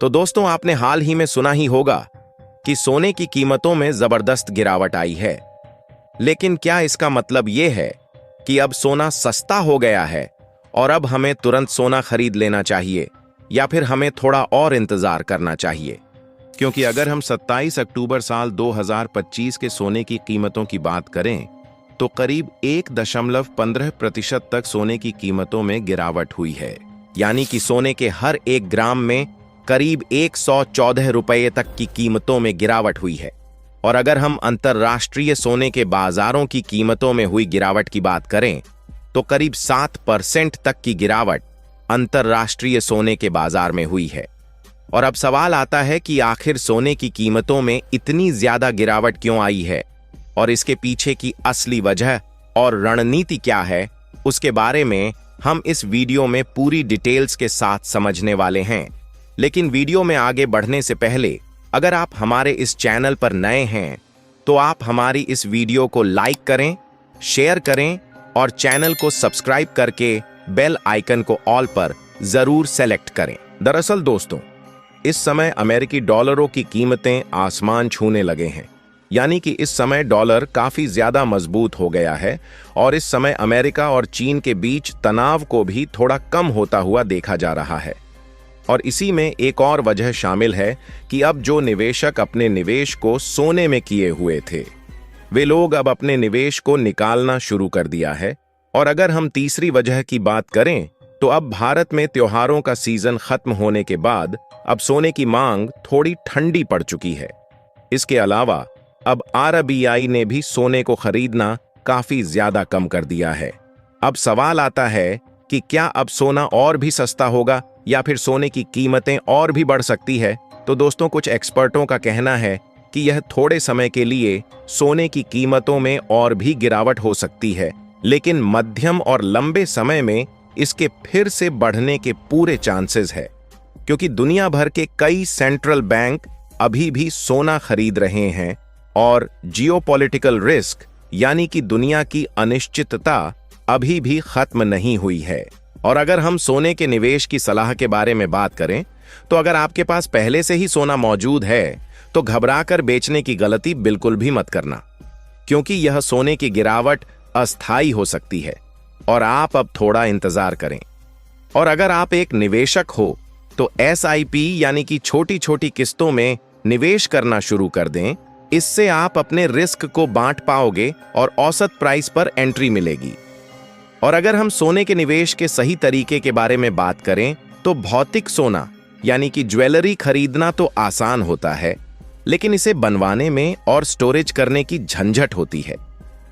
तो दोस्तों, आपने हाल ही में सुना ही होगा कि सोने की कीमतों में जबरदस्त गिरावट आई है। लेकिन क्या इसका मतलब यह है कि अब सोना सस्ता हो गया है और अब हमें तुरंत सोना खरीद लेना चाहिए, या फिर हमें थोड़ा और इंतजार करना चाहिए? क्योंकि अगर हम 27 अक्टूबर साल 2025 के सोने की कीमतों की बात करें तो करीब 1.15% तक सोने की कीमतों में गिरावट हुई है। यानी कि सोने के हर 1 ग्राम में करीब 114 रुपये तक की कीमतों में गिरावट हुई है। और अगर हम अंतर्राष्ट्रीय सोने के बाजारों की कीमतों में हुई गिरावट की बात करें तो करीब 7% तक की गिरावट अंतर्राष्ट्रीय सोने के बाजार में हुई है। और अब सवाल आता है कि आखिर सोने की कीमतों में इतनी ज्यादा गिरावट क्यों आई है और इसके पीछे की असली वजह और रणनीति क्या है, उसके बारे में हम इस वीडियो में पूरी डिटेल्स के साथ समझने वाले हैं। लेकिन वीडियो में आगे बढ़ने से पहले अगर आप हमारे इस चैनल पर नए हैं तो आप हमारी इस वीडियो को लाइक करें, शेयर करें और चैनल को सब्सक्राइब करके बेल आइकन को ऑल पर जरूर सेलेक्ट करें। दरअसल दोस्तों, इस समय अमेरिकी डॉलरों की कीमतें आसमान छूने लगे हैं। यानी कि इस समय डॉलर काफी ज्यादा मजबूत हो गया है और इस समय अमेरिका और चीन के बीच तनाव को भी थोड़ा कम होता हुआ देखा जा रहा है। और इसी में एक और वजह शामिल है कि अब जो निवेशक अपने निवेश को सोने में किए हुए थे, वे लोग अब अपने निवेश को निकालना शुरू कर दिया है। और अगर हम तीसरी वजह की बात करें तो अब भारत में त्योहारों का सीजन खत्म होने के बाद अब सोने की मांग थोड़ी ठंडी पड़ चुकी है। इसके अलावा अब आरबीआई ने भी सोने को खरीदना काफी ज्यादा कम कर दिया है। अब सवाल आता है कि क्या अब सोना और भी सस्ता होगा या फिर सोने की कीमतें और भी बढ़ सकती है? तो दोस्तों, कुछ एक्सपर्टों का कहना है कि यह थोड़े समय के लिए सोने की कीमतों में और भी गिरावट हो सकती है, लेकिन मध्यम और लंबे समय में इसके फिर से बढ़ने के पूरे चांसेस है, क्योंकि दुनिया भर के कई सेंट्रल बैंक अभी भी सोना खरीद रहे हैं और जियोपॉलिटिकल रिस्क यानी कि दुनिया की अनिश्चितता अभी भी खत्म नहीं हुई है। और अगर हम सोने के निवेश की सलाह के बारे में बात करें तो अगर आपके पास पहले से ही सोना मौजूद है तो घबराकर बेचने की गलती बिल्कुल भी मत करना, क्योंकि यह सोने की गिरावट अस्थायी हो सकती है और आप अब थोड़ा इंतजार करें। और अगर आप एक निवेशक हो तो SIP यानी कि छोटी छोटी किस्तों में निवेश करना शुरू कर दें। इससे आप अपने रिस्क को बांट पाओगे और औसत प्राइस पर एंट्री मिलेगी। और अगर हम सोने के निवेश के सही तरीके के बारे में बात करें तो भौतिक सोना यानी कि ज्वेलरी खरीदना तो आसान होता है, लेकिन इसे बनवाने में और स्टोरेज करने की झंझट होती है।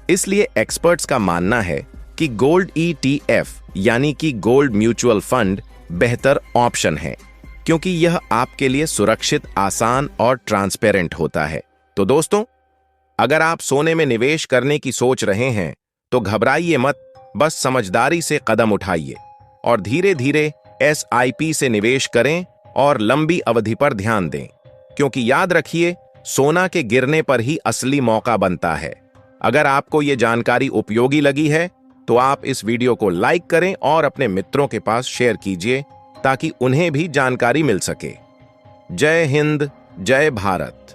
इसलिए एक्सपर्ट्स का मानना है कि गोल्ड ETF यानी कि गोल्ड म्यूचुअल फंड बेहतर ऑप्शन है, क्योंकि यह आपके लिए सुरक्षित, आसान और ट्रांसपेरेंट होता है। तो दोस्तों, अगर आप सोने में निवेश करने की सोच रहे हैं तो घबराइए मत, बस समझदारी से कदम उठाइए और धीरे धीरे SIP से निवेश करें और लंबी अवधि पर ध्यान दें, क्योंकि याद रखिए, सोना के गिरने पर ही असली मौका बनता है। अगर आपको ये जानकारी उपयोगी लगी है तो आप इस वीडियो को लाइक करें और अपने मित्रों के पास शेयर कीजिए ताकि उन्हें भी जानकारी मिल सके। जय हिंद, जय भारत।